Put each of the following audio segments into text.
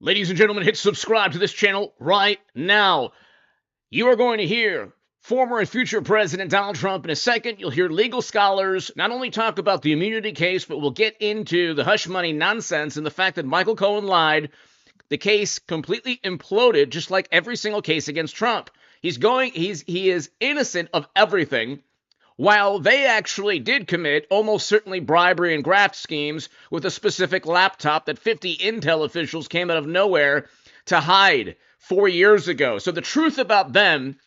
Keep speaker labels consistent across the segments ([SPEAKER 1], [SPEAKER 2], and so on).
[SPEAKER 1] Ladies and gentlemen, hit subscribe to this channel right now. You are going to hear former and future President Donald Trump in a second. You'll hear legal scholars not only talk about the immunity case, but we'll get into the hush money nonsense and the fact that Michael Cohen lied. The case completely imploded, just like every single case against Trump. He is innocent of everything, while they actually did commit almost certainly bribery and graft schemes with a specific laptop that 50 Intel officials came out of nowhere to hide 4 years ago. So the truth about them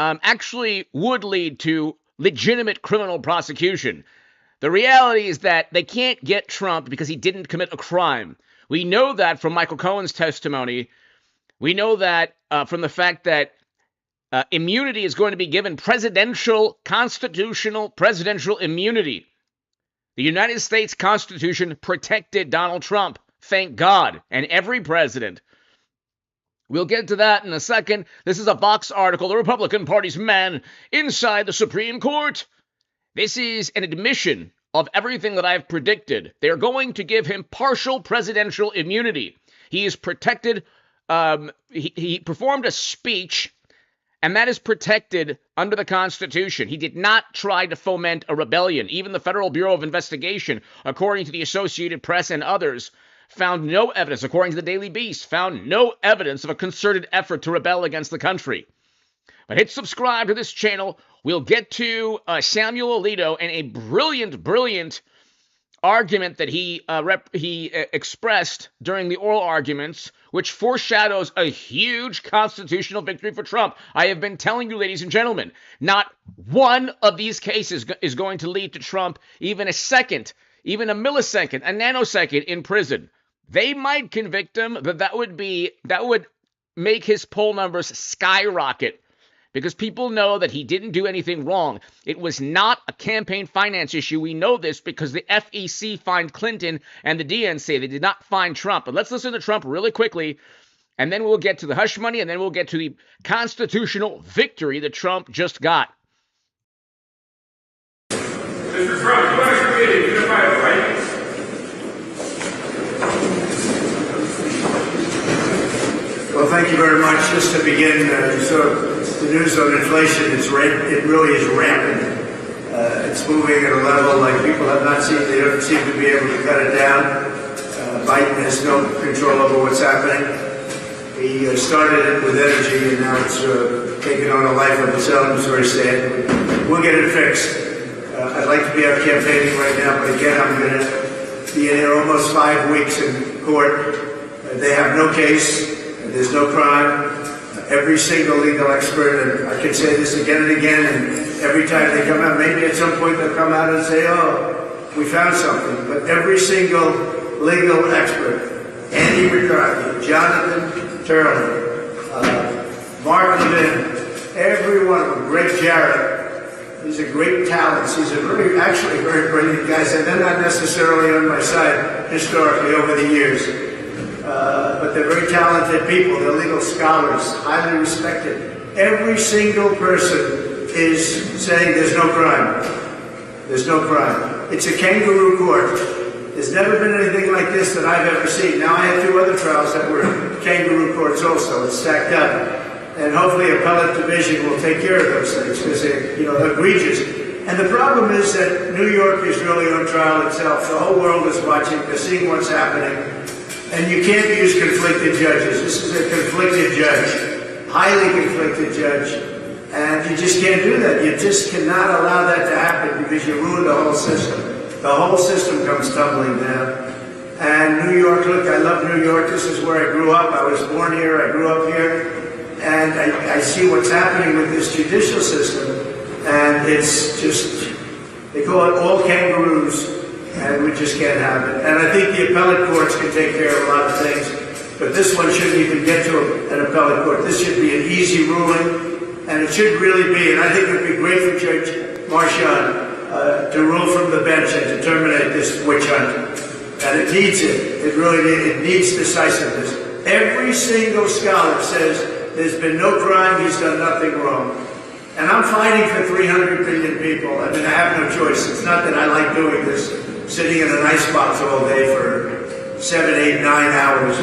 [SPEAKER 1] actually would lead to legitimate criminal prosecution. The reality is that they can't get Trump because he didn't commit a crime. We know that from Michael Cohen's testimony. We know that from the fact that immunity is going to be given, constitutional presidential immunity. The United States Constitution protected Donald Trump, thank God, and every president. We'll get to that in a second. This is a Vox article, the Republican Party's man inside the Supreme Court. This is an admission of everything that I've predicted. They're going to give him partial presidential immunity. He is protected. He performed a speech, and that is protected under the Constitution. He did not try to foment a rebellion. Even the Federal Bureau of Investigation, according to the Associated Press and others, found no evidence, according to the Daily Beast, found no evidence of a concerted effort to rebel against the country. But hit subscribe to this channel. We'll get to Samuel Alito and a brilliant argument that he expressed during the oral arguments, which foreshadows a huge constitutional victory for Trump. I have been telling you, ladies and gentlemen, not one of these cases is going to lead to Trump even a second, even a millisecond, a nanosecond in prison. They might convict him, but that would make his poll numbers skyrocket, because people know that he didn't do anything wrong. It was not a campaign finance issue. We know this because the FEC fined Clinton and the DNC. They did not fine Trump. But let's listen to Trump really quickly, and then we'll get to the hush money, and then we'll get to the constitutional victory that Trump just got.
[SPEAKER 2] Mr. Trump, you want to create a unified right?
[SPEAKER 3] Well, thank you very much. Just to begin, the news on inflation it really is rampant. It's moving at a level like people have not seen. They don't seem to be able to cut it down. Biden has no control over what's happening. He started it with energy, and now it's taken on a life of its own. It's very sad. We'll get it fixed. I'd like to be out campaigning right now, but again, I'm going to be in here almost 5 weeks in court. They have no case. There's no crime. Every single legal expert, and I can say this again and again, and every time they come out, maybe at some point they'll come out and say, oh, we found something. But every single legal expert, Andy McCarthy, Jonathan Turley, Mark Levin, every one of them, Greg Jarrett, these are great talents. These are actually very brilliant guys, and they're not necessarily on my side historically over the years. But they're very talented people. They're legal scholars, highly respected. Every single person is saying there's no crime. There's no crime. It's a kangaroo court. There's never been anything like this that I've ever seen. Now, I had 2 other trials that were kangaroo courts also. It's stacked up. And hopefully appellate division will take care of those things because they're egregious. And the problem is that New York is really on trial itself. The whole world is watching. They're seeing what's happening. And you can't use conflicted judges. This is a conflicted judge, highly conflicted judge. And you just can't do that. You just cannot allow that to happen because you ruin the whole system. The whole system comes tumbling down. And New York, look, I love New York. This is where I grew up. I was born here. I grew up here. And I see what's happening with this judicial system. And it's just, they call it all kangaroos. And we just can't have it. And I think the appellate courts can take care of a lot of things, but this one shouldn't even get to an appellate court. This should be an easy ruling, and it should really be, and I think it would be great for Judge Marchand to rule from the bench and to terminate this witch hunt. And it needs it. It really needs decisiveness. Every single scholar says there's been no crime, he's done nothing wrong. And I'm fighting for 300 billion people. I mean, I have no choice. It's not that I like doing this, sitting in an icebox all day for 7, 8, 9 hours.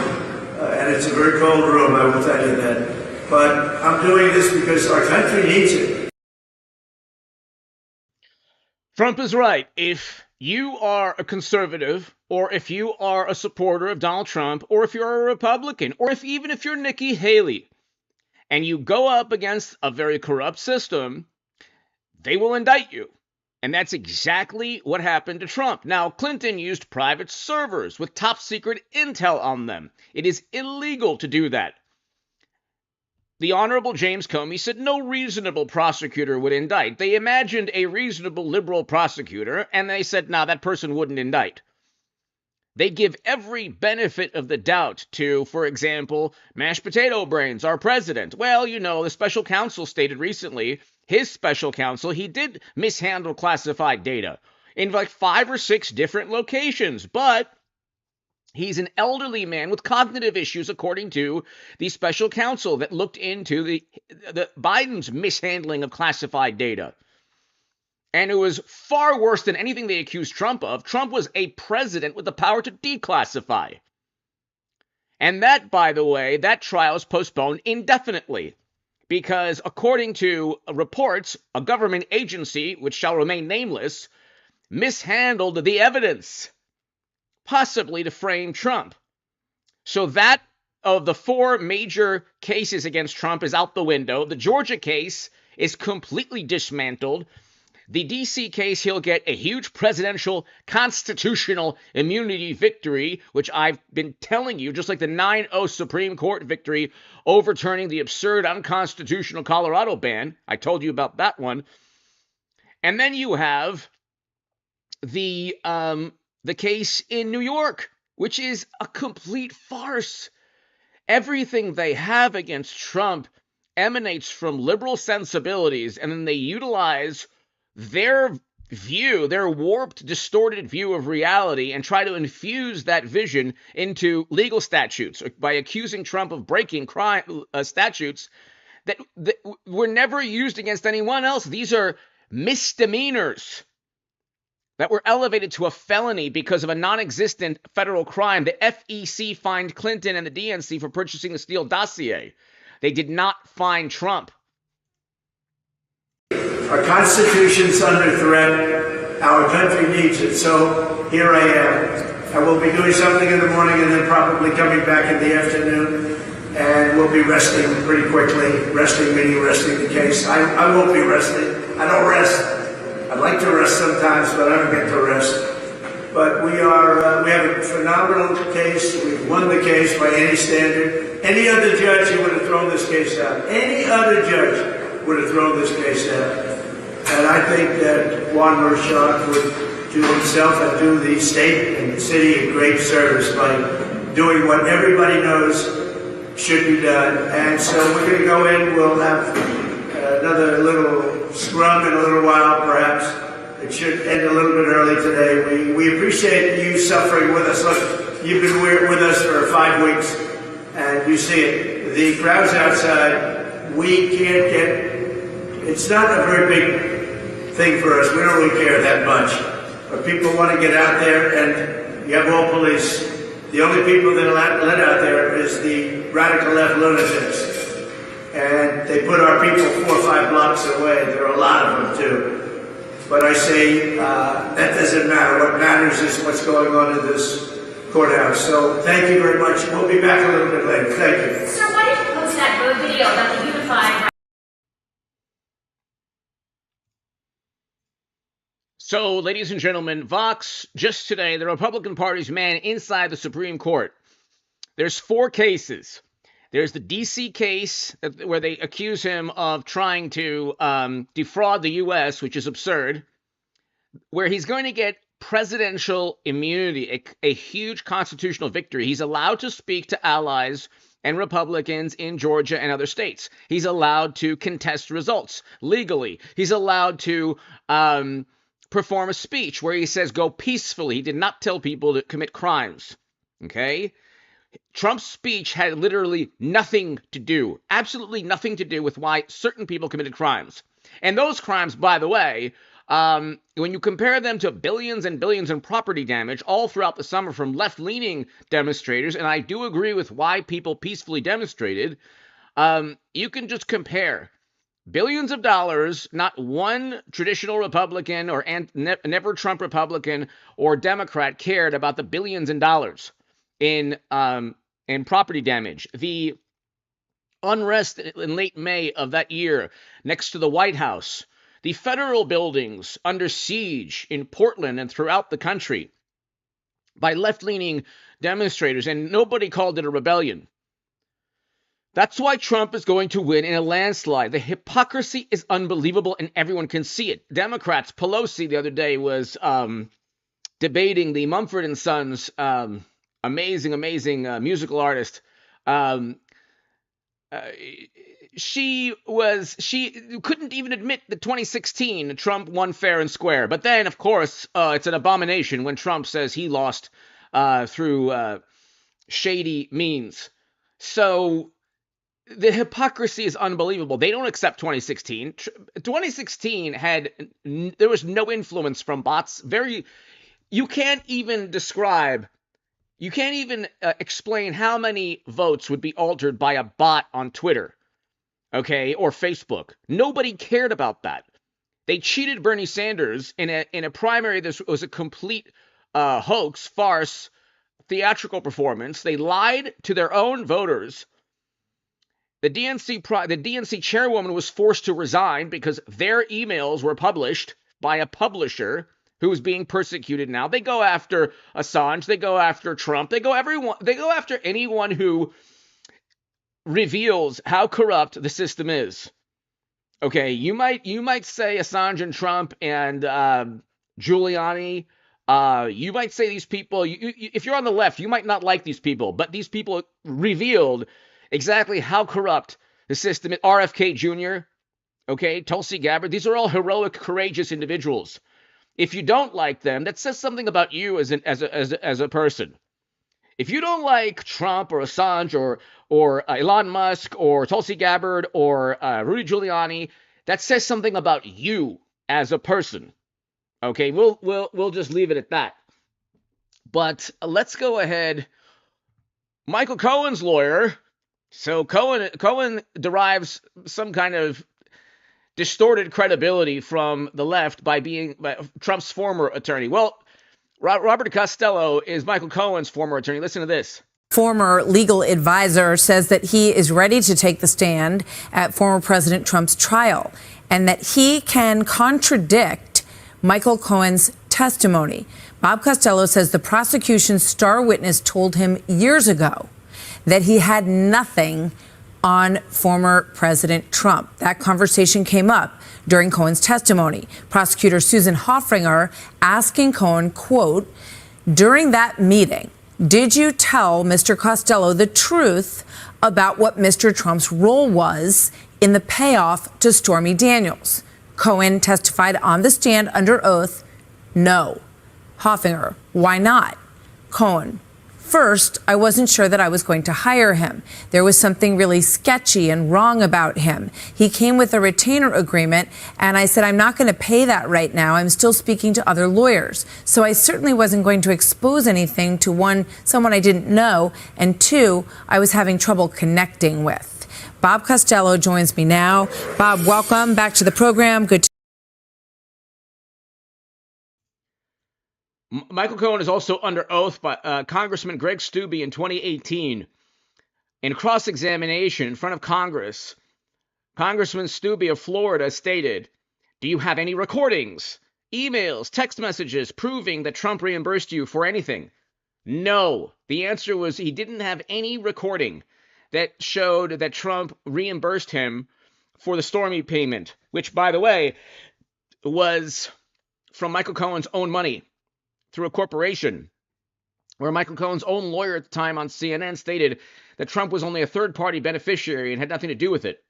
[SPEAKER 3] and it's a very cold room, I will tell you that. But I'm doing this because our country needs it.
[SPEAKER 1] Trump is right. If you are a conservative, or if you are a supporter of Donald Trump, or if you're a Republican, or even if you're Nikki Haley, and you go up against a very corrupt system, they will indict you. And that's exactly what happened to Trump. Now, Clinton used private servers with top secret intel on them. It is illegal to do that. The Honorable James Comey said no reasonable prosecutor would indict. They imagined a reasonable liberal prosecutor, and they said, nah, that person wouldn't indict. They give every benefit of the doubt to, for example, mashed potato brains, our president. Well, you know, the special counsel stated recently, his special counsel, he did mishandle classified data in like 5 or 6 different locations, but he's an elderly man with cognitive issues, according to the special counsel that looked into the Biden's mishandling of classified data. And it was far worse than anything they accused Trump of. Trump was a president with the power to declassify. And that, by the way, that trial is postponed indefinitely. Because according to reports, a government agency, which shall remain nameless, mishandled the evidence, possibly to frame Trump. So that of the 4 major cases against Trump is out the window. The Georgia case is completely dismantled. The D.C. case, he'll get a huge presidential constitutional immunity victory, which I've been telling you, just like the 9-0 Supreme Court victory overturning the absurd unconstitutional Colorado ban. I told you about that one. And then you have the case in New York, which is a complete farce. Everything they have against Trump emanates from liberal sensibilities, and then they utilize their view, their warped, distorted view of reality, and try to infuse that vision into legal statutes by accusing Trump of breaking statutes that were never used against anyone else. These are misdemeanors that were elevated to a felony because of a non-existent federal crime. The FEC fined Clinton and the DNC for purchasing the Steele dossier. They did not fine Trump.
[SPEAKER 3] Our Constitution's under threat. Our country needs it. So here I am. I will be doing something in the morning and then probably coming back in the afternoon. And we'll be resting pretty quickly. Resting meaning resting the case. I won't be resting. I don't rest. I'd like to rest sometimes, but I don't get to rest. But we have a phenomenal case. We've won the case by any standard. Any other judge who would have thrown this case out. Any other judge would have thrown this case out. And I think that Juan Merchan would do himself and do the state and the city a great service by doing what everybody knows should be done. And so we're going to go in. We'll have another little scrum in a little while, perhaps. It should end a little bit early today. We appreciate you suffering with us. Look, you've been with us for 5 weeks, and you see it. The crowds outside, we can't get... It's not a very big thing for us. We don't really care that much. But people want to get out there, and you have all police. The only people that are let out there is the radical left lunatics. And they put our people 4 or 5 blocks away. There are a lot of them, too. But I say that doesn't matter. What matters is what's going on in this courthouse. So thank you very much. We'll be back a little bit later. Thank you.
[SPEAKER 4] Sir, why did you post that video about the unified...
[SPEAKER 1] So, ladies and gentlemen, Vox, just today, the Republican Party's man inside the Supreme Court. There's 4 cases. There's the D.C. case where they accuse him of trying to defraud the U.S., which is absurd, where he's going to get presidential immunity, a huge constitutional victory. He's allowed to speak to allies and Republicans in Georgia and other states. He's allowed to contest results legally. He's allowed to perform a speech where he says go peacefully. He did not tell people to commit crimes. Okay? Trump's speech had literally nothing to do, absolutely nothing to do with why certain people committed crimes. And those crimes, by the way, When you compare them to billions and billions in property damage all throughout the summer from left-leaning demonstrators, and I do agree with why people peacefully demonstrated, you can just compare billions of dollars. Not one traditional Republican or never Trump Republican or Democrat cared about the billions in dollars in property damage. The unrest in late May of that year next to the White House, the federal buildings under siege in Portland and throughout the country by left-leaning demonstrators, and nobody called it a rebellion. That's why Trump is going to win in a landslide. The hypocrisy is unbelievable, and everyone can see it. Democrats, Pelosi the other day was debating the Mumford & Sons, amazing musical artist. She couldn't even admit that 2016 Trump won fair and square. But then, of course, it's an abomination when Trump says he lost through shady means. So the hypocrisy is unbelievable. They don't accept 2016. 2016 there was no influence from bots. You can't even explain how many votes would be altered by a bot on Twitter, okay, or Facebook. Nobody cared about that. They cheated Bernie Sanders in a primary. This was a complete hoax, farce, theatrical performance. They lied to their own voters. The DNC chairwoman was forced to resign because their emails were published by a publisher who is being persecuted now. They go after Assange. They go after Trump. They go after anyone who reveals how corrupt the system is. Okay, you might say Assange and Trump and Giuliani. You might say these people. If you're on the left, you might not like these people, but these people revealed exactly how corrupt the system is. RFK Jr., okay, Tulsi Gabbard. These are all heroic, courageous individuals. If you don't like them, that says something about you as a person. If you don't like Trump or Assange or Elon Musk or Tulsi Gabbard or Rudy Giuliani, that says something about you as a person. Okay, we'll just leave it at that. But let's go ahead. Michael Cohen's lawyer. So Cohen derives some kind of distorted credibility from the left by being Trump's former attorney. Well, Robert Costello is Michael Cohen's former attorney. Listen to this.
[SPEAKER 5] Former legal advisor says that he is ready to take the stand at former President Trump's trial and that he can contradict Michael Cohen's testimony. Bob Costello says the prosecution's star witness told him years ago that he had nothing on former President Trump. That conversation came up during Cohen's testimony. Prosecutor Susan Hoffringer asking Cohen, quote, during that meeting, did you tell Mr. Costello the truth about what Mr. Trump's role was in the payoff to Stormy Daniels? Cohen testified on the stand under oath, no. Hoffringer, why not? Cohen, first, I wasn't sure that I was going to hire him. There was something really sketchy and wrong about him. He came with a retainer agreement, and I said, I'm not going to pay that right now. I'm still speaking to other lawyers. So I certainly wasn't going to expose anything to someone I didn't know, and two, I was having trouble connecting with. Bob Costello joins me now. Bob, welcome back to the program. Good to
[SPEAKER 1] Michael Cohen is also under oath by Congressman Greg Steube in 2018. In cross-examination in front of Congress, Congressman Steube of Florida stated, do you have any recordings, emails, text messages proving that Trump reimbursed you for anything? No. The answer was he didn't have any recording that showed that Trump reimbursed him for the Stormy payment, which, by the way, was from Michael Cohen's own money, through a corporation, where Michael Cohen's own lawyer at the time on CNN stated that Trump was only a third-party beneficiary and had nothing to do with it.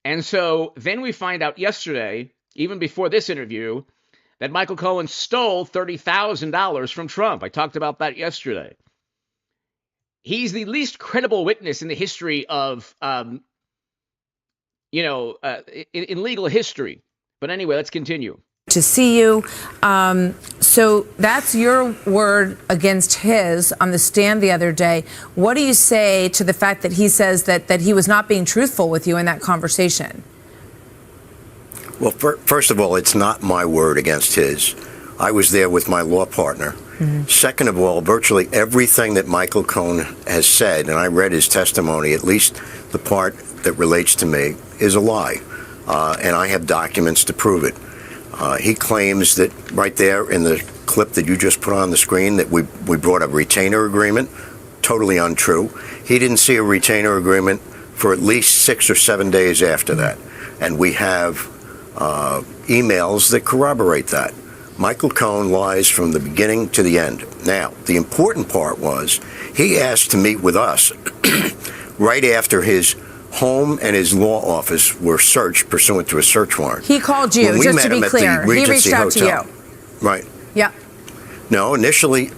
[SPEAKER 1] And so then we find out yesterday, even before this interview, that Michael Cohen stole $30,000 from Trump. I talked about that yesterday. He's the least credible witness in the history of, in legal history. But anyway, let's continue.
[SPEAKER 5] To see you. So that's your word against his on the stand the other day. What do you say to the fact that he says that he was not being truthful with you in that conversation?
[SPEAKER 6] Well, first of all, it's not my word against his. I was there with my law partner. Second of all, virtually everything that Michael Cohen has said, and I read his testimony, at least the part that relates to me, is a lie. And I have documents to prove it. He claims that right there in the clip that you just put on the screen that we brought a retainer agreement. Totally untrue. He didn't see a retainer agreement for at least 6 or 7 days after that. And we have emails that corroborate that. Michael Cohen lies from the beginning to the end. Now, the important part was he asked to meet with us right after his home and his law office were searched pursuant to a search warrant.
[SPEAKER 5] He called you, just to be clear. He reached out to you.
[SPEAKER 6] Right.
[SPEAKER 5] Yeah.
[SPEAKER 6] No, initially,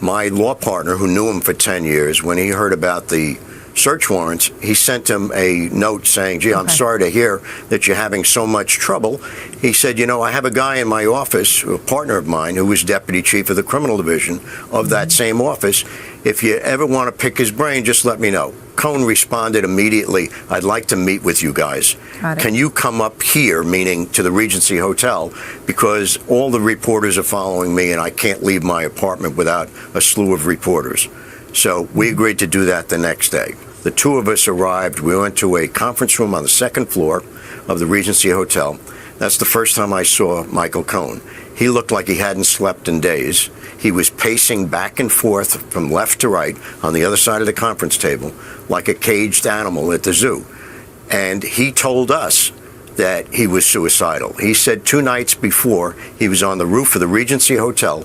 [SPEAKER 6] my law partner, who knew him for 10 years, when he heard about the search warrants, he sent him a note saying, gee, I'm sorry to hear that you're having so much trouble. He said, I have a guy in my office, a partner of mine, who was deputy chief of the criminal division of that same office. If you ever want to pick his brain, just let me know. Cohen responded immediately, I'd like to meet with you guys. Can you come up here, meaning to the Regency Hotel, because all the reporters are following me and I can't leave my apartment without a slew of reporters. So we agreed to do that the next day. The two of us arrived. We went to a conference room on the second floor of the Regency Hotel. That's the first time I saw Michael Cohen. He looked like he hadn't slept in days. He was pacing back and forth from left to right on the other side of the conference table like a caged animal at the zoo. And he told us that he was suicidal. He said 2 nights before he was on the roof of the Regency Hotel,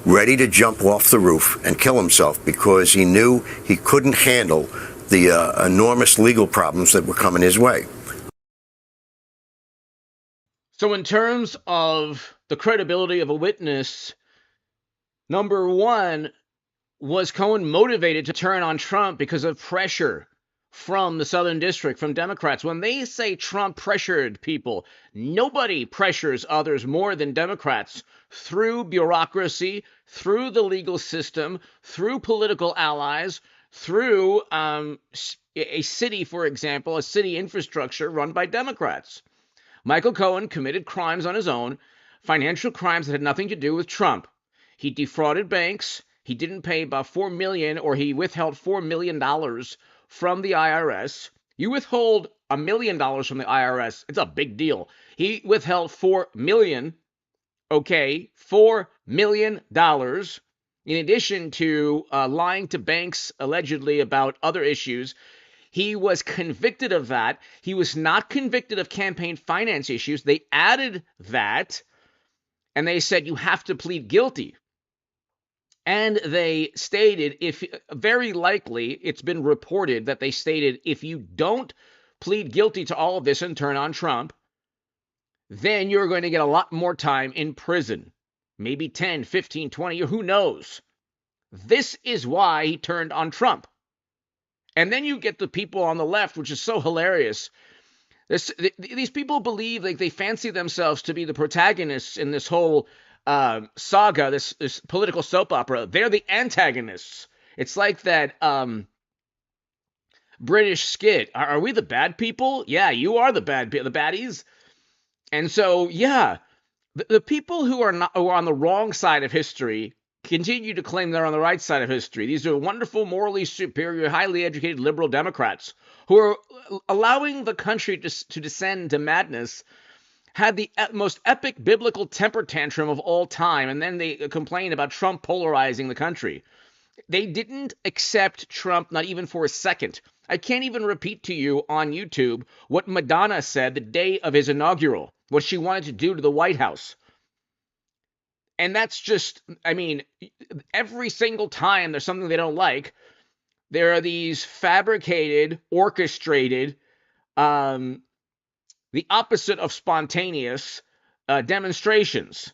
[SPEAKER 6] ready to jump off the roof and kill himself because he knew he couldn't handle the enormous legal problems that were coming his way.
[SPEAKER 1] So in terms of the credibility of a witness, number one, was Cohen motivated to turn on Trump because of pressure from the Southern District, from Democrats? When they say Trump pressured people, nobody pressures others more than Democrats through bureaucracy, through the legal system, through political allies, through a city, for example, a city infrastructure run by Democrats. Michael Cohen committed crimes on his own, financial crimes that had nothing to do with Trump. He defrauded banks. He didn't pay about $4 million, or he withheld $4 million from the IRS. You withhold $1 million from the IRS, it's a big deal. He withheld $4 million, $4 million, in addition to lying to banks allegedly about other issues. He was convicted of that. He was not convicted of campaign finance issues. They added that, and they said you have to plead guilty. And they stated, very likely, it's been reported that they stated, if you don't plead guilty to all of this and turn on Trump, then you're going to get a lot more time in prison. Maybe 10, 15, 20, or who knows. This is why he turned on Trump. And then you get the people on the left, which is so hilarious. These people believe, like, they fancy themselves to be the protagonists in this whole saga, this political soap opera. They're the antagonists. It's like that British skit. Are we the bad people? Yeah, you are the baddies. And so, yeah, the people who are on the wrong side of history continue to claim they're on the right side of history. These are wonderful, morally superior, highly educated liberal Democrats who are allowing the country to descend into madness, had the most epic biblical temper tantrum of all time, and then they complain about Trump polarizing the country. They didn't accept Trump, not even for a second. I can't even repeat to you on YouTube what Madonna said the day of his inaugural, what she wanted to do to the White House. And that's just, I mean, every single time there's something they don't like, there are these fabricated, orchestrated, the opposite of spontaneous demonstrations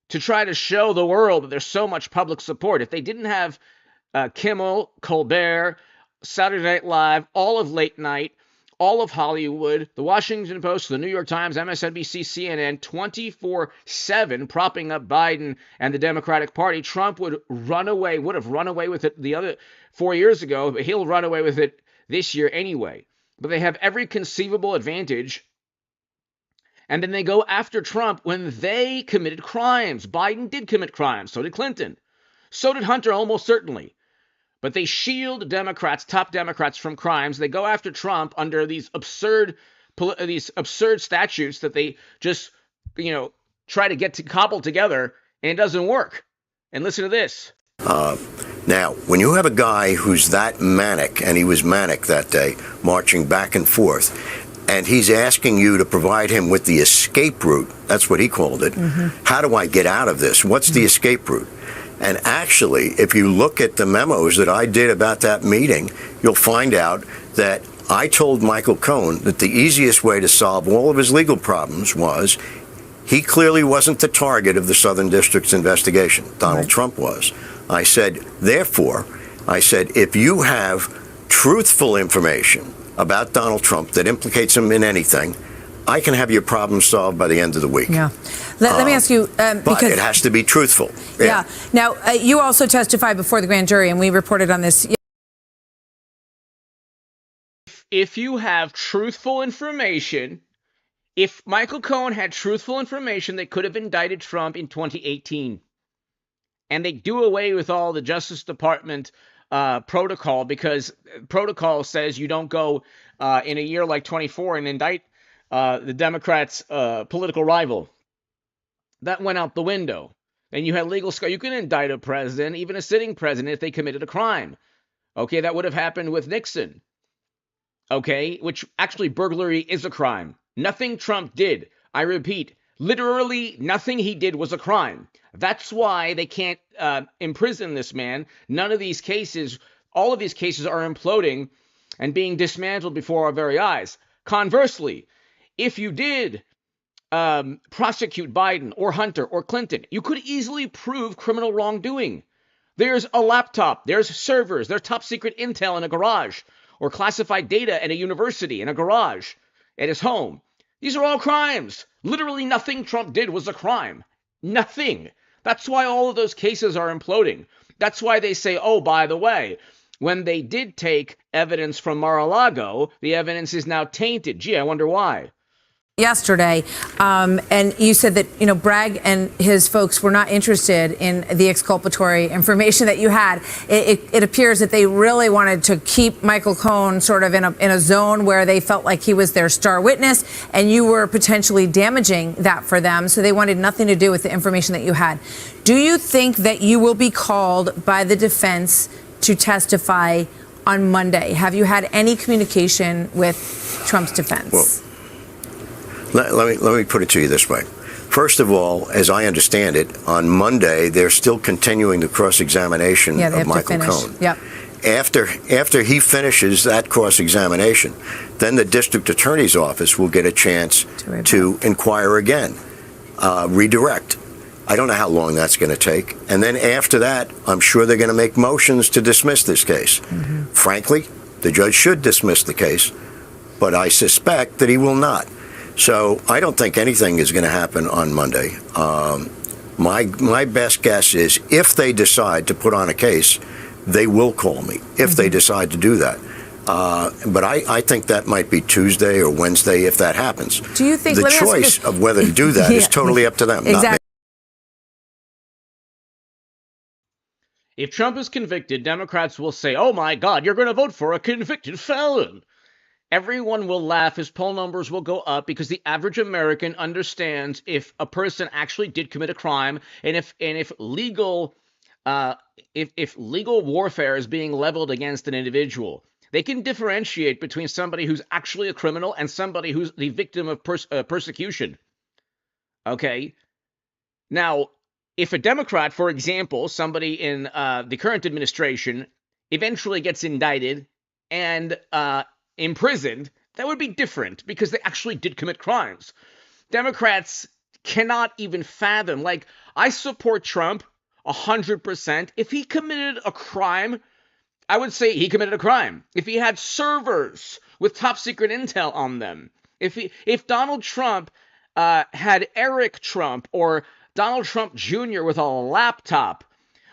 [SPEAKER 1] to try to show the world that there's so much public support. If they didn't have Kimmel, Colbert, Saturday Night Live, all of late night, all of Hollywood, the Washington Post, the New York Times, MSNBC, CNN, 24/7 propping up Biden and the Democratic Party. Trump would have run away with it the other 4 years ago, but he'll run away with it this year anyway. But they have every conceivable advantage. And then they go after Trump when they committed crimes. Biden did commit crimes. So did Clinton. So did Hunter, almost certainly. But they shield Democrats, top Democrats, from crimes. They go after Trump under these absurd statutes that they just, try to get to cobble together, and it doesn't work. And listen to this.
[SPEAKER 6] Now, when you have a guy who's that manic, and he was manic that day, marching back and forth, and he's asking you to provide him with the escape route, that's what he called it. How do I get out of this? What's the escape route? And actually, if you look at the memos that I did about that meeting, you'll find out that I told Michael Cohen that the easiest way to solve all of his legal problems was he clearly wasn't the target of the Southern District's investigation. Donald Trump was. I said, therefore, if you have truthful information about Donald Trump that implicates him in anything, I can have your problem solved by the end of the week.
[SPEAKER 5] Yeah. Let me ask you,
[SPEAKER 6] but it has to be truthful.
[SPEAKER 5] Yeah. Now, you also testified before the grand jury, and we reported on this.
[SPEAKER 1] If you have truthful information, if Michael Cohen had truthful information, they could have indicted Trump in 2018. And they do away with all the Justice Department protocol, because protocol says you don't go in a year like 24 and indict the Democrats' political rival. That went out the window. And you had legal scope. You can indict a president, even a sitting president, if they committed a crime. Okay, that would have happened with Nixon. Okay, which actually burglary is a crime. Nothing Trump did, I repeat, literally nothing he did was a crime. That's why they can't imprison this man. None of these cases, all of these cases are imploding and being dismantled before our very eyes. Conversely, if you did prosecute Biden or Hunter or Clinton, you could easily prove criminal wrongdoing. There's a laptop, there's servers, there's top secret intel in a garage, or classified data at a university in a garage at his home. These are all crimes. Literally nothing Trump did was a crime. Nothing. That's why all of those cases are imploding. That's why they say, oh, by the way, when they did take evidence from Mar-a-Lago, the evidence is now tainted. Gee, I wonder why.
[SPEAKER 5] Yesterday, and you said that, Bragg and his folks were not interested in the exculpatory information that you had. It appears that they really wanted to keep Michael Cohen sort of in a zone where they felt like he was their star witness, and you were potentially damaging that for them. So they wanted nothing to do with the information that you had. Do you think that you will be called by the defense to testify on Monday? Have you had any communication with Trump's defense?
[SPEAKER 6] Well, let me put it to you this way. First of all, as I understand it, on Monday, they're still continuing the cross-examination of Michael Cohen.
[SPEAKER 5] Yep.
[SPEAKER 6] After he finishes that cross-examination, then the district attorney's office will get a chance to inquire again, redirect. I don't know how long that's going to take. And then after that, I'm sure they're going to make motions to dismiss this case. Frankly, the judge should dismiss the case, but I suspect that he will not. So I don't think anything is going to happen on Monday. My best guess is if they decide to put on a case, they will call me if they decide to do that. But I think that might be Tuesday or Wednesday if that happens.
[SPEAKER 5] Do you think
[SPEAKER 6] the choice of whether to do that is totally up to them,
[SPEAKER 5] exactly.
[SPEAKER 6] not me.
[SPEAKER 1] If Trump is convicted, Democrats will say, oh my God, you're going to vote for a convicted felon. Everyone will laugh. His poll numbers will go up because the average American understands if a person actually did commit a crime, and if legal warfare is being leveled against an individual, they can differentiate between somebody who's actually a criminal and somebody who's the victim of persecution. Okay? Now, if a Democrat, for example, somebody in the current administration, eventually gets indicted and imprisoned, that would be different because they actually did commit crimes. Democrats cannot even fathom. Like, I support Trump 100%. If he committed a crime, I would say he committed a crime. If he had servers with top secret intel on them, if Donald Trump had Eric Trump or Donald Trump Jr. with a laptop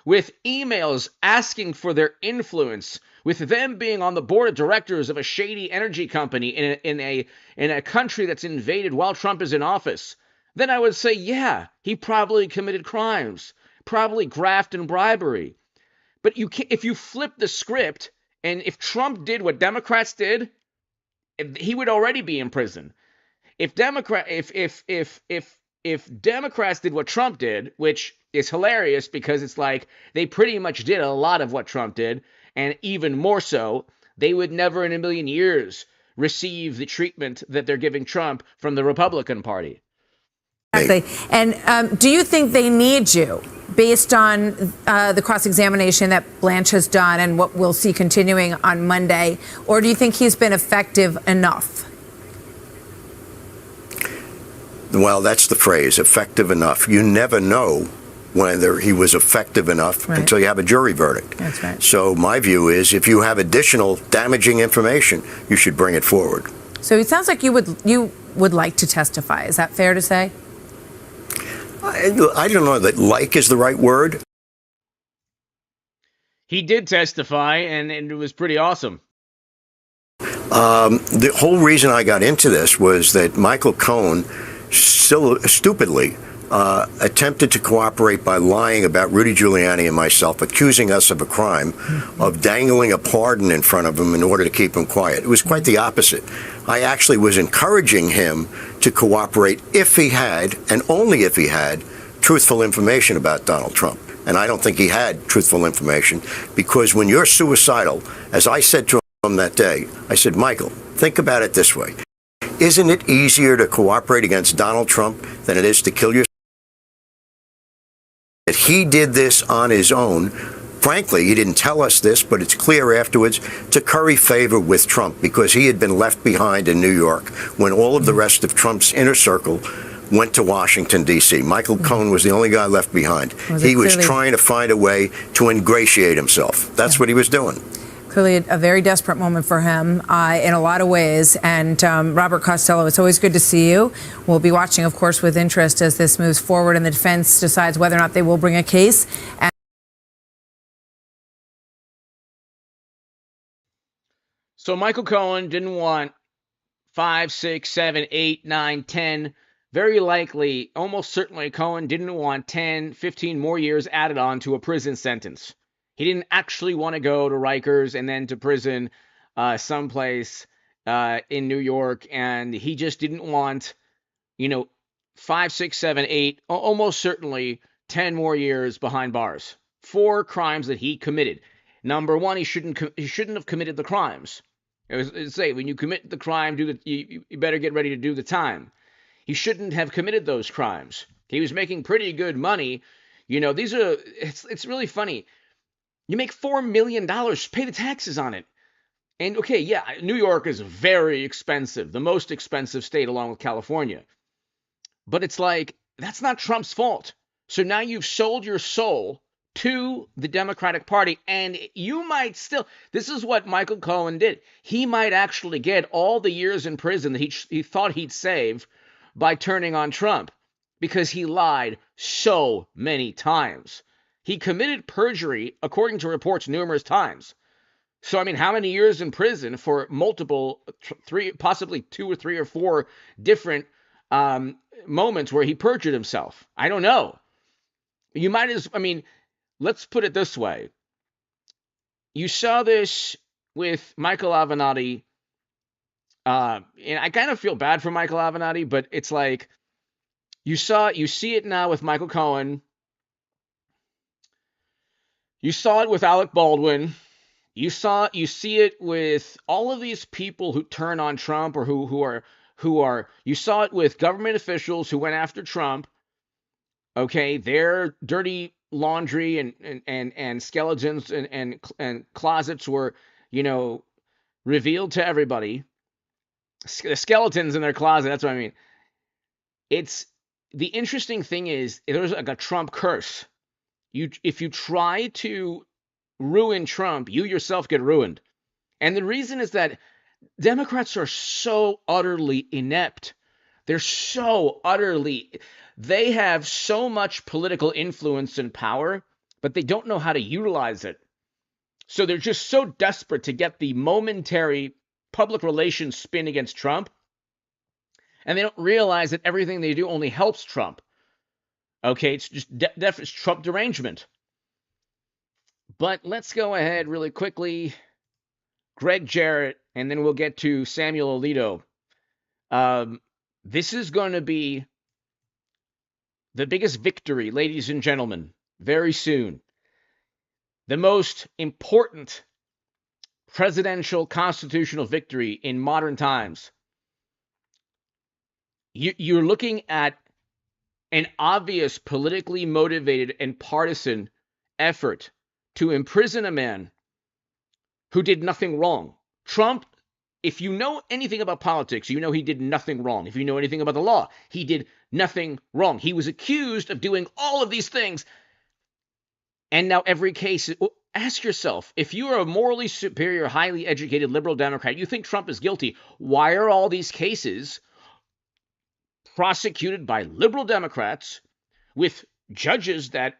[SPEAKER 1] with emails asking for their influence, with them being on the board of directors of a shady energy company in a country that's invaded while Trump is in office, then I would say, yeah, he probably committed crimes, probably graft and bribery. But if you flip the script, and if Trump did what Democrats did, he would already be in prison. If Democrats did what Trump did, which is hilarious because it's like they pretty much did a lot of what Trump did, and even more so, they would never in a million years receive the treatment that they're giving Trump from the Republican Party.
[SPEAKER 5] Exactly. And do you think they need you based on the cross-examination that Blanche has done and what we'll see continuing on Monday? Or do you think he's been effective enough?
[SPEAKER 6] Well, that's the phrase, effective enough. You never know whether he was effective enough until you have a jury verdict.
[SPEAKER 5] That's right.
[SPEAKER 6] So my view is if you have additional damaging information, you should bring it forward.
[SPEAKER 5] So it sounds like you would like to testify. Is that fair to say?
[SPEAKER 6] I don't know that like is the right word.
[SPEAKER 1] He did testify, and it was pretty awesome.
[SPEAKER 6] The whole reason I got into this was that Michael Cohen still stupidly attempted to cooperate by lying about Rudy Giuliani and myself, accusing us of a crime, of dangling a pardon in front of him in order to keep him quiet. It was quite the opposite. I actually was encouraging him to cooperate if he had, and only if he had, truthful information about Donald Trump. And I don't think he had truthful information, because when you're suicidal, as I said to him that day, I said, Michael, think about it this way. Isn't it easier to cooperate against Donald Trump than it is to kill yourself? That he did this on his own. Frankly, he didn't tell us this, but it's clear afterwards, to curry favor with Trump, because he had been left behind in New York when all of the rest of Trump's inner circle went to Washington, D.C. Michael Cohen was the only guy left behind. He was trying to find a way to ingratiate himself. That's what he was doing.
[SPEAKER 5] Clearly a very desperate moment for him in a lot of ways. And Robert Costello, it's always good to see you. We'll be watching, of course, with interest as this moves forward and the defense decides whether or not they will bring a case.
[SPEAKER 1] So Michael Cohen didn't want 5, 6, 7, 8, 9, 10. Very likely, almost certainly, Cohen didn't want 10, 15 more years added on to a prison sentence. He didn't actually want to go to Rikers and then to prison someplace in New York. And he just didn't want, 5, 6, 7, 8, almost certainly 10 more years behind bars for crimes that he committed. Number one, he shouldn't have committed the crimes. It say when you commit the crime, you better get ready to do the time. He shouldn't have committed those crimes. He was making pretty good money. It's really funny. You make $4 million, pay the taxes on it. And okay, yeah, New York is very expensive, the most expensive state along with California. But it's like, that's not Trump's fault. So now you've sold your soul to the Democratic Party, and you might still, this is what Michael Cohen did. He might actually get all the years in prison that he thought he'd save by turning on Trump, because he lied so many times. He committed perjury, according to reports, numerous times. So, how many years in prison for multiple, possibly 2 or 3 or 4 different moments where he perjured himself? I don't know. You might let's put it this way. You saw this with Michael Avenatti, and I kind of feel bad for Michael Avenatti, but it's like, you see it now with Michael Cohen. You saw it with Alec Baldwin. You see it with all of these people who turn on Trump, or who are. You saw it with government officials who went after Trump. Okay, their dirty laundry and skeletons and closets were, revealed to everybody. The skeletons in their closet. That's what I mean. It's the interesting thing is there's like a Trump curse. If you try to ruin Trump, you yourself get ruined. And the reason is that Democrats are so utterly inept. They have so much political influence and power, but they don't know how to utilize it. So they're just so desperate to get the momentary public relations spin against Trump, and they don't realize that everything they do only helps Trump. Okay, it's just it's Trump derangement. But let's go ahead really quickly. Greg Jarrett, and then we'll get to Samuel Alito. This is going to be the biggest victory, ladies and gentlemen, very soon. The most important presidential constitutional victory in modern times. You're looking at an obvious politically motivated and partisan effort to imprison a man who did nothing wrong. Trump, if you know anything about politics, you know he did nothing wrong. If you know anything about the law, he did nothing wrong. He was accused of doing all of these things. And now every case, ask yourself, if you are a morally superior, highly educated liberal Democrat, you think Trump is guilty, why are all these cases prosecuted by liberal Democrats with judges that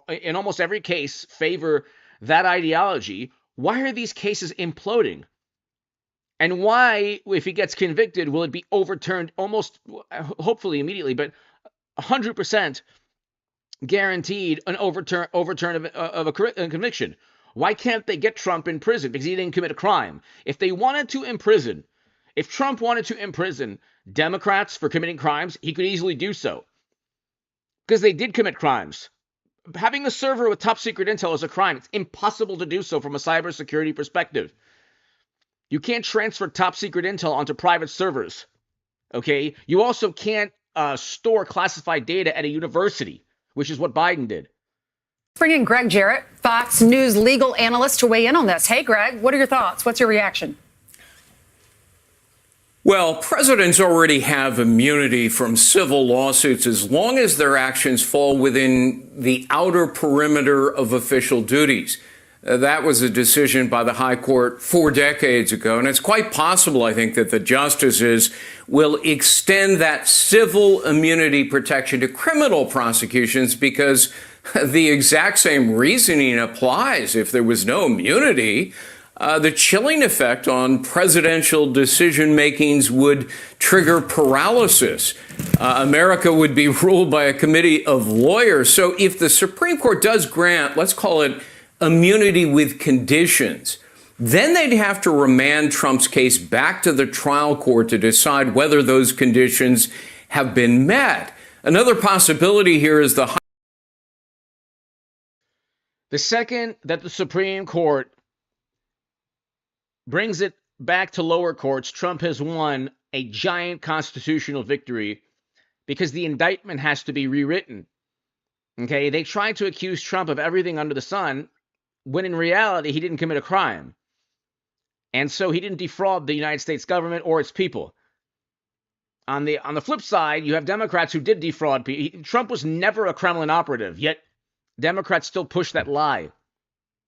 [SPEAKER 1] in almost every case favor that ideology? Why are these cases imploding? And why, if he gets convicted, will it be overturned almost, hopefully immediately, but 100% guaranteed an overturn of a conviction? Why can't they get Trump in prison? Because he didn't commit a crime. If Trump wanted to imprison Democrats for committing crimes, he could easily do so. Because they did commit crimes. Having a server with top secret intel is a crime. It's impossible to do so from a cybersecurity perspective. You can't transfer top secret intel onto private servers. Okay? You also can't store classified data at a university, which is what Biden did.
[SPEAKER 7] Bring in Greg Jarrett, Fox News legal analyst, to weigh in on this. Hey, Greg, what are your thoughts? What's your reaction?
[SPEAKER 8] Well, presidents already have immunity from civil lawsuits as long as their actions fall within the outer perimeter of official duties. That was a decision by the High Court 4 decades ago, and it's quite possible, I think, that the justices will extend that civil immunity protection to criminal prosecutions because the exact same reasoning applies. If there was no immunity, the chilling effect on presidential decision makings would trigger paralysis. America would be ruled by a committee of lawyers. So if the Supreme Court does grant, let's call it immunity with conditions, then they'd have to remand Trump's case back to the trial court to decide whether those conditions have been met. Another possibility here is the
[SPEAKER 1] second that the Supreme Court brings it back to lower courts, Trump has won a giant constitutional victory because the indictment has to be rewritten. Okay, they tried to accuse Trump of everything under the sun, when in reality he didn't commit a crime. And so he didn't defraud the United States government or its people. On the flip side, you have Democrats who did defraud people. Trump was never a Kremlin operative, yet Democrats still push that lie.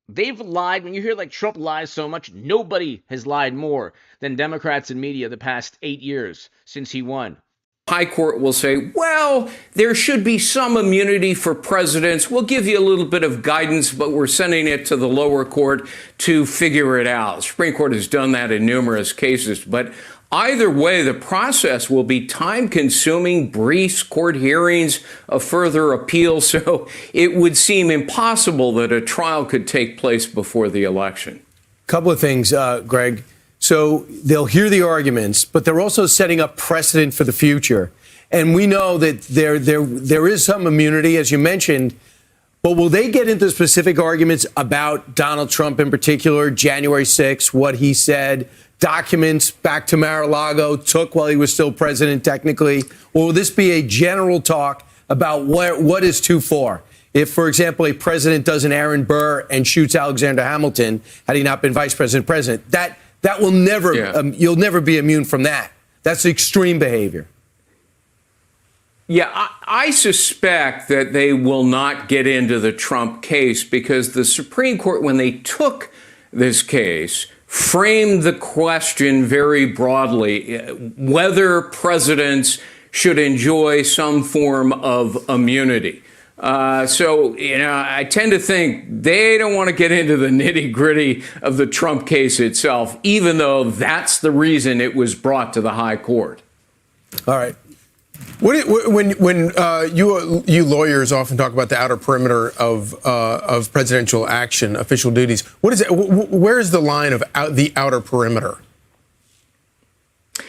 [SPEAKER 1] They've lied. When you hear like Trump lies so much, nobody has lied more than Democrats and media the past 8 years since he won.
[SPEAKER 8] High Court will say, well, there should be some immunity for presidents. We'll give you a little bit of guidance, but we're sending it to the lower court to figure it out. The Supreme Court has done that in numerous cases. But either way, the process will be time-consuming, briefs, court hearings, a further appeal. So it would seem impossible that a trial could take place before the election.
[SPEAKER 9] Couple of things, Greg. So they'll hear the arguments, but they're also setting up precedent for the future. And we know that there is some immunity, as you mentioned, but will they get into specific arguments about Donald Trump in particular, January 6th, what he said, documents back to Mar-a-Lago took while he was still president technically? Or will this be a general talk about what is too far? If, for example, a president does an Aaron Burr and shoots Alexander Hamilton, had he not been vice president, that will never, you'll never be immune from that. That's extreme behavior.
[SPEAKER 8] Yeah, I suspect that they will not get into the Trump case because the Supreme Court, when they took this case, framed the question very broadly whether presidents should enjoy some form of immunity. So, I tend to think they don't want to get into the nitty gritty of the Trump case itself, even though that's the reason it was brought to the high court.
[SPEAKER 9] All right. When you lawyers often talk about the outer perimeter of presidential action, official duties, what is it? Where is the line of the outer perimeter?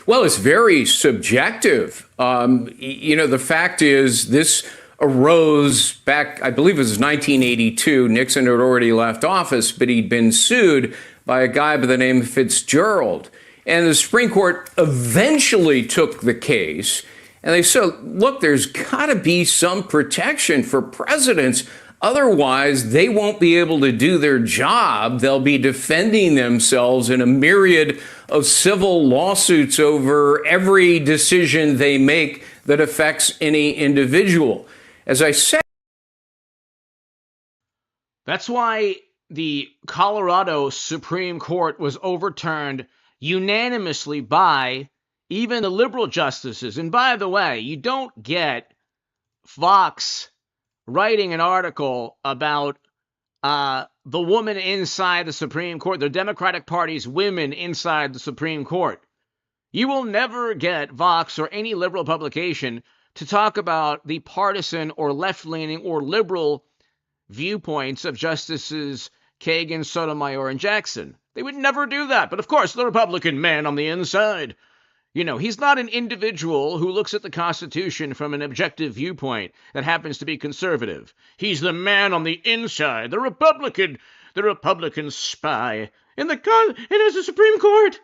[SPEAKER 8] Well, it's very subjective. The fact is this arose back, I believe it was 1982. Nixon had already left office, but he'd been sued by a guy by the name of Fitzgerald. And the Supreme Court eventually took the case. And they said, look, there's got to be some protection for presidents. Otherwise, they won't be able to do their job. They'll be defending themselves in a myriad of civil lawsuits over every decision they make that affects any individual. As I said,
[SPEAKER 1] that's why the Colorado Supreme Court was overturned unanimously by even the liberal justices. And by the way, you don't get Fox writing an article about the woman inside the Supreme Court, the Democratic Party's women inside the Supreme Court. You will never get Vox or any liberal publication to talk about the partisan or left-leaning or liberal viewpoints of Justices Kagan, Sotomayor, and Jackson. They would never do that. But of course, the Republican man on the inside, he's not an individual who looks at the Constitution from an objective viewpoint that happens to be conservative. He's the man on the inside, the Republican spy in the Supreme Court.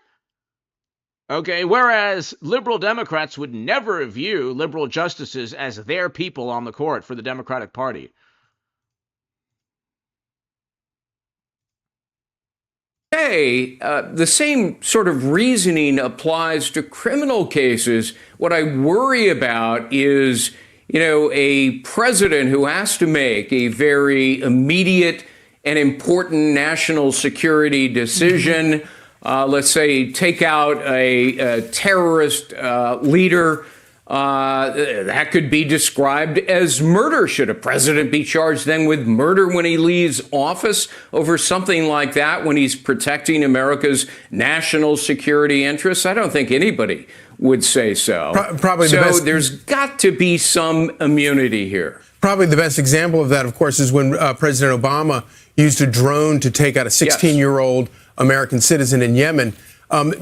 [SPEAKER 1] Okay, whereas liberal Democrats would never view liberal justices as their people on the court for the Democratic Party.
[SPEAKER 8] The same sort of reasoning applies to criminal cases. What I worry about is, a president who has to make a very immediate and important national security decision. Let's say take out a terrorist leader. That could be described as murder. Should a president be charged then with murder when he leaves office over something like that, when he's protecting America's national security interests? I don't think anybody would say so.
[SPEAKER 9] Probably
[SPEAKER 8] there's got to be some immunity here.
[SPEAKER 9] Probably the best example of that, of course, is when President Obama used a drone to take out a 16-year-old American citizen in Yemen.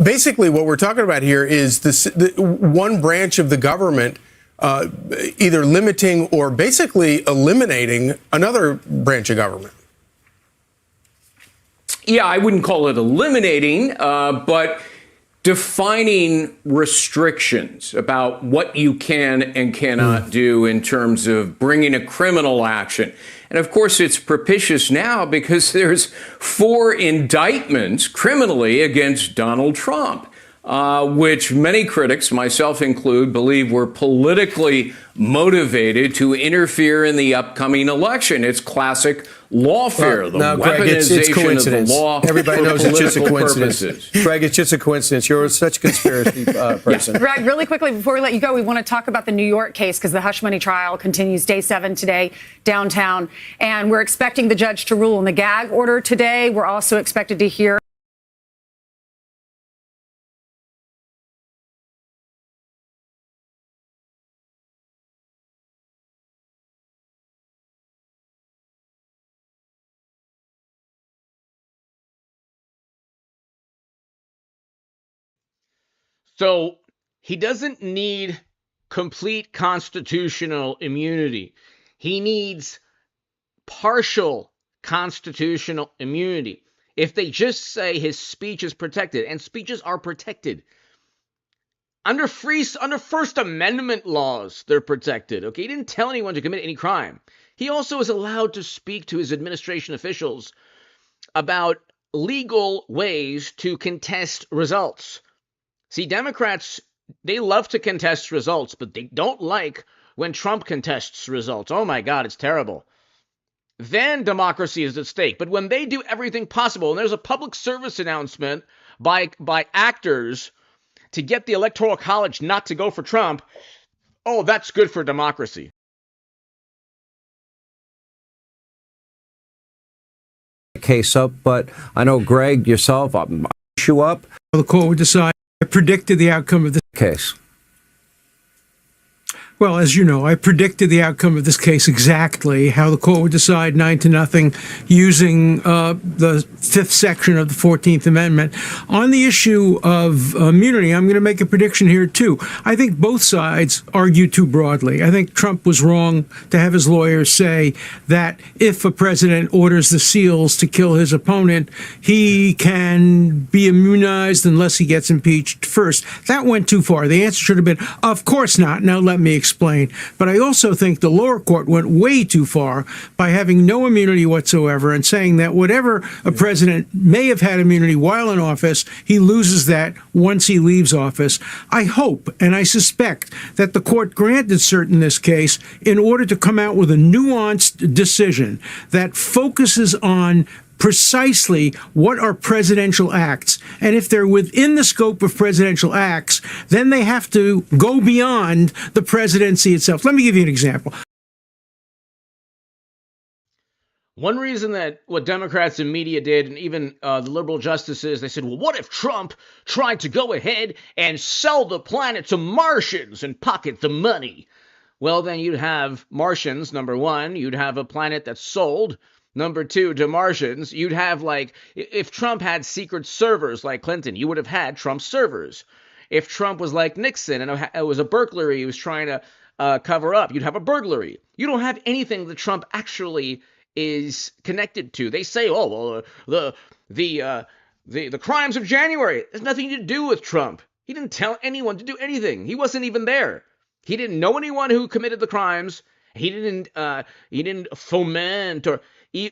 [SPEAKER 9] Basically, what we're talking about here is the one branch of the government either limiting or basically eliminating another branch of government.
[SPEAKER 8] Yeah, I wouldn't call it eliminating, but defining restrictions about what you can and cannot do in terms of bringing a criminal action. And of course, it's propitious now because there's 4 indictments criminally against Donald Trump, which many critics, myself included, believe were politically motivated to interfere in the upcoming election. It's classic lawfare, the weaponization
[SPEAKER 9] it's coincidence.
[SPEAKER 8] of the law.
[SPEAKER 9] Everybody knows it's just a coincidence.
[SPEAKER 8] Purposes.
[SPEAKER 9] Greg, it's just a coincidence. You're such a conspiracy person.
[SPEAKER 7] Greg, really quickly, before we let you go, we want to talk about the New York case because the hush money trial continues day 7 today downtown. And we're expecting the judge to rule on the gag order today. We're also expected to hear
[SPEAKER 1] So he doesn't need complete constitutional immunity. He needs partial constitutional immunity. If they just say his speech is protected, and speeches are protected. Under First Amendment laws, they're protected. Okay, he didn't tell anyone to commit any crime. He also is allowed to speak to his administration officials about legal ways to contest results. See, Democrats, they love to contest results, but they don't like when Trump contests results. Oh my God, it's terrible. Then democracy is at stake. But when they do everything possible, and there's a public service announcement by actors to get the Electoral College not to go for Trump, oh, that's good for democracy.
[SPEAKER 10] Case up, but I know Greg, yourself, issue up.
[SPEAKER 11] The court would decide. I predicted the outcome of this
[SPEAKER 10] Case.
[SPEAKER 11] Well, as you know, I predicted the outcome of this case exactly, how the court would decide 9-0 using the fifth section of the 14th Amendment. On the issue of immunity, I'm going to make a prediction here, too. I think both sides argue too broadly. I think Trump was wrong to have his lawyers say that if a president orders the SEALs to kill his opponent, he can be immunized unless he gets impeached first. That went too far. The answer should have been, of course not. Now let me explain. But I also think the lower court went way too far by having no immunity whatsoever and saying that whatever a president may have had immunity while in office, he loses that once he leaves office. I hope and I suspect that the court granted cert in this case in order to come out with a nuanced decision that focuses on precisely what are presidential acts. And if they're within the scope of presidential acts, then they have to go beyond the presidency itself. Let me give you an example.
[SPEAKER 1] One reason that what Democrats and media did, and even the liberal justices, they said, well, what if Trump tried to go ahead and sell the planet to Martians and pocket the money? Well, then you'd have Martians, number one. You'd have a planet that's sold. Number two, to Martians, you'd have if Trump had secret servers like Clinton, you would have had Trump servers. If Trump was like Nixon and it was a burglary he was trying to cover up, you'd have a burglary. You don't have anything that Trump actually is connected to. They say, oh, well, the crimes of January has nothing to do with Trump. He didn't tell anyone to do anything. He wasn't even there. He didn't know anyone who committed the crimes. He didn't foment or.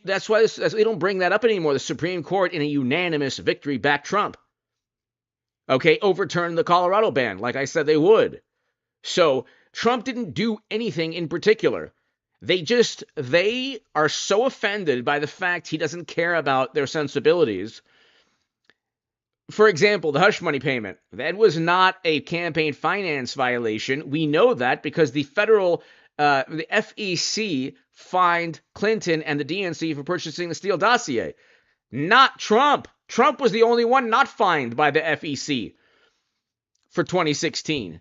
[SPEAKER 1] That's why they don't bring that up anymore. The Supreme Court, in a unanimous victory, backed Trump. Okay, overturned the Colorado ban, like I said they would. So Trump didn't do anything in particular. They are so offended by the fact he doesn't care about their sensibilities. For example, the hush money payment. That was not a campaign finance violation. We know that because the FEC fined Clinton and the DNC for purchasing the Steele dossier. Not Trump. Trump was the only one not fined by the FEC for 2016.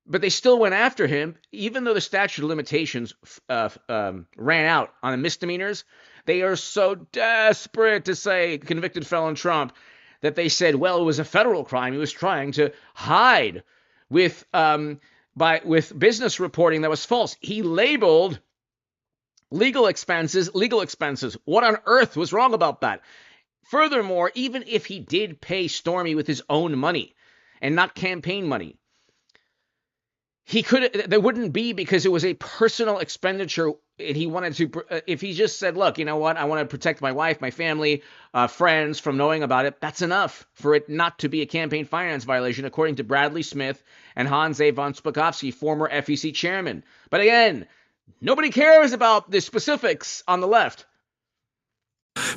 [SPEAKER 1] But they still went after him, even though the statute of limitations ran out on the misdemeanors. They are so desperate to say convicted felon Trump that they said, well, it was a federal crime. He was trying to hide with business reporting that was false. He labeled legal expenses. What on earth was wrong about that? Furthermore, even if he did pay Stormy with his own money and not campaign money, there wouldn't be, because it was a personal expenditure and he wanted to, if he just said, look, you know what, I want to protect my wife, my family, friends from knowing about it, that's enough for it not to be a campaign finance violation, according to Bradley Smith and Hans A. von Spakovsky, former FEC chairman. But again, nobody cares about the specifics on the left.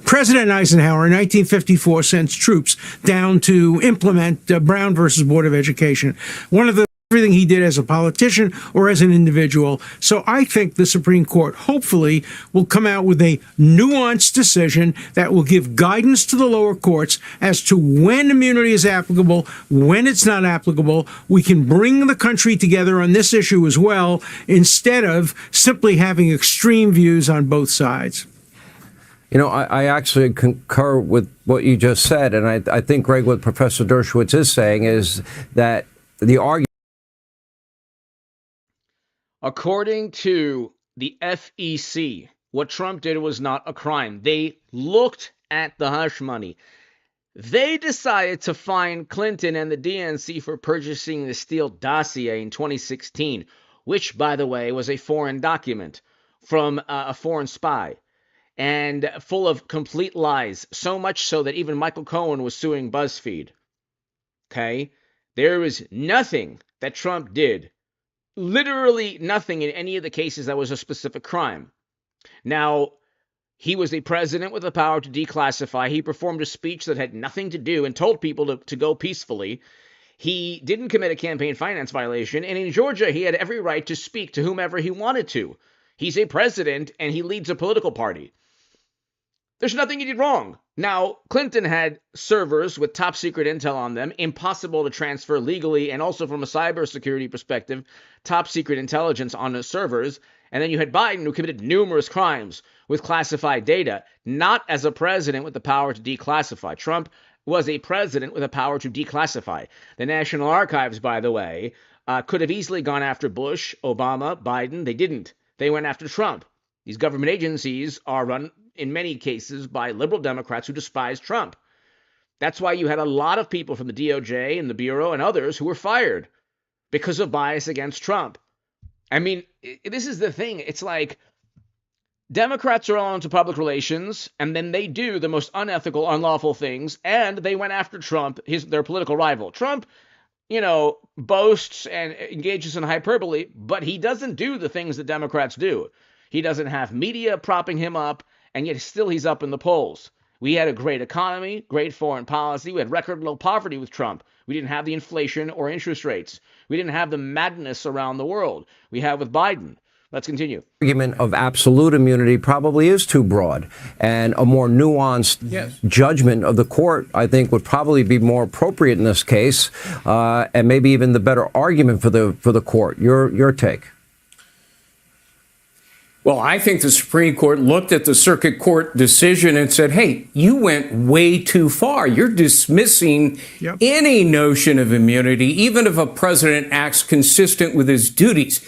[SPEAKER 11] President Eisenhower in 1954 sends troops down to implement Brown versus Board of Education. One of the everything he did as a politician or as an individual. So I think the Supreme Court hopefully will come out with a nuanced decision that will give guidance to the lower courts as to when immunity is applicable, when it's not applicable. We can bring the country together on this issue as well, instead of simply having extreme views on both sides.
[SPEAKER 10] You know, I actually concur with what you just said. And I think, Greg, what Professor Dershowitz is saying is that the argument.
[SPEAKER 1] According to the FEC, what Trump did was not a crime. They looked at the hush money. They decided to fine Clinton and the DNC for purchasing the Steele dossier in 2016, which, by the way, was a foreign document from a foreign spy and full of complete lies, so much so that even Michael Cohen was suing BuzzFeed. Okay? There was nothing that Trump did literally nothing in any of the cases that was a specific crime. Now, he was a president with the power to declassify. He performed a speech that had nothing to do and told people to go peacefully. He didn't commit a campaign finance violation. And in Georgia, he had every right to speak to whomever he wanted to. He's a president and he leads a political party. There's nothing he did wrong. Now, Clinton had servers with top secret intel on them, impossible to transfer legally, and also from a cybersecurity perspective, top secret intelligence on the servers. And then you had Biden, who committed numerous crimes with classified data, not as a president with the power to declassify. Trump was a president with the power to declassify. The National Archives, by the way, could have easily gone after Bush, Obama, Biden. They didn't. They went after Trump. These government agencies are run, in many cases, by liberal Democrats who despise Trump. That's why you had a lot of people from the DOJ and the Bureau and others who were fired because of bias against Trump. I mean, this is the thing. It's like Democrats are all into public relations, and then they do the most unethical, unlawful things, and they went after Trump, their political rival. Trump, boasts and engages in hyperbole, but he doesn't do the things that Democrats do. He doesn't have media propping him up, and yet still he's up in the polls. We had a great economy, great foreign policy. We had record low poverty with Trump. We didn't have the inflation or interest rates. We didn't have the madness around the world we have with Biden. Let's continue.
[SPEAKER 10] Argument of absolute immunity probably is too broad, and a more nuanced judgment of the court, I think, would probably be more appropriate in this case, and maybe even the better argument for the court. Your take?
[SPEAKER 8] Well, I think the Supreme Court looked at the circuit court decision and said, hey, you went way too far. You're dismissing any notion of immunity, even if a president acts consistent with his duties.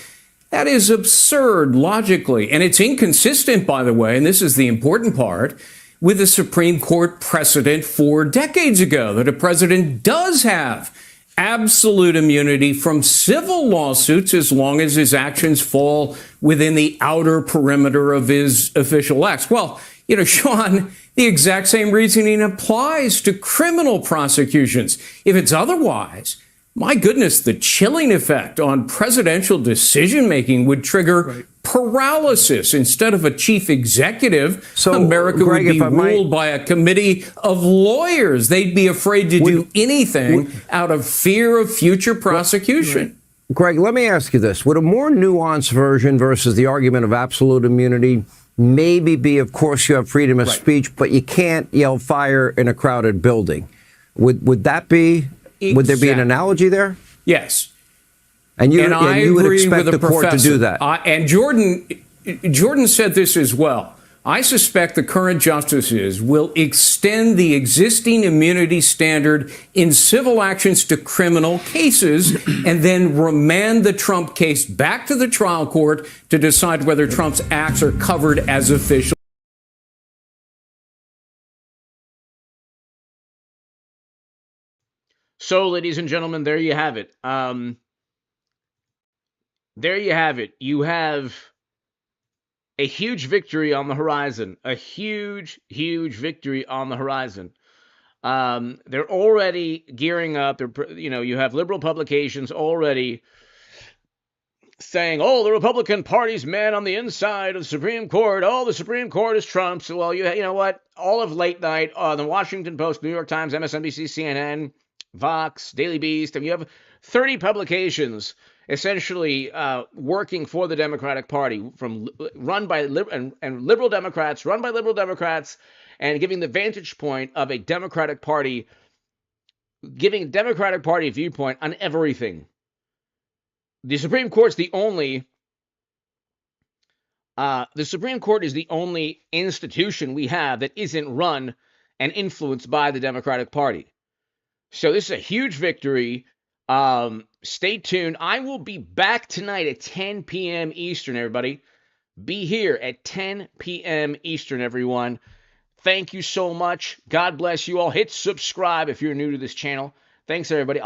[SPEAKER 8] That is absurd logically. And it's inconsistent, by the way, and this is the important part, with the Supreme Court precedent 4 decades ago that a president does have absolute immunity from civil lawsuits as long as his actions fall within the outer perimeter of his official acts. Well, Sean, the exact same reasoning applies to criminal prosecutions. If it's otherwise, my goodness, the chilling effect on presidential decision-making would trigger paralysis. Instead of a chief executive, so America would be ruled by a committee of lawyers. They'd be afraid to do anything out of fear of future prosecution.
[SPEAKER 10] Greg, let me ask you this. Would a more nuanced version versus the argument of absolute immunity maybe be, of course, you have freedom of speech, but you can't yell fire in a crowded building? Would that be... Exactly. Would there be an analogy there?
[SPEAKER 8] Yes.
[SPEAKER 10] And you would expect the court to do that.
[SPEAKER 8] And Jordan said this as well. I suspect the current justices will extend the existing immunity standard in civil actions to criminal cases and then remand the Trump case back to the trial court to decide whether Trump's acts are covered as official.
[SPEAKER 1] So, ladies and gentlemen, there you have it. There you have it. You have a huge victory on the horizon. A huge, huge victory on the horizon. They're already gearing up. You have liberal publications already saying, oh, the Republican Party's man on the inside of the Supreme Court. Oh, the Supreme Court is Trump's. Well, you know what? All of late night, the Washington Post, New York Times, MSNBC, CNN, Vox, Daily Beast, and you have 30 publications essentially working for the Democratic Party, run by liberal Democrats, run by liberal Democrats, and giving the vantage point of a Democratic Party, giving Democratic Party viewpoint on everything. The Supreme Court is the only institution we have that isn't run and influenced by the Democratic Party. So this is a huge victory. Stay tuned. I will be back tonight at 10 p.m. Eastern, everybody. Be here at 10 p.m. Eastern, everyone. Thank you so much. God bless you all. Hit subscribe if you're new to this channel. Thanks, everybody. I'll be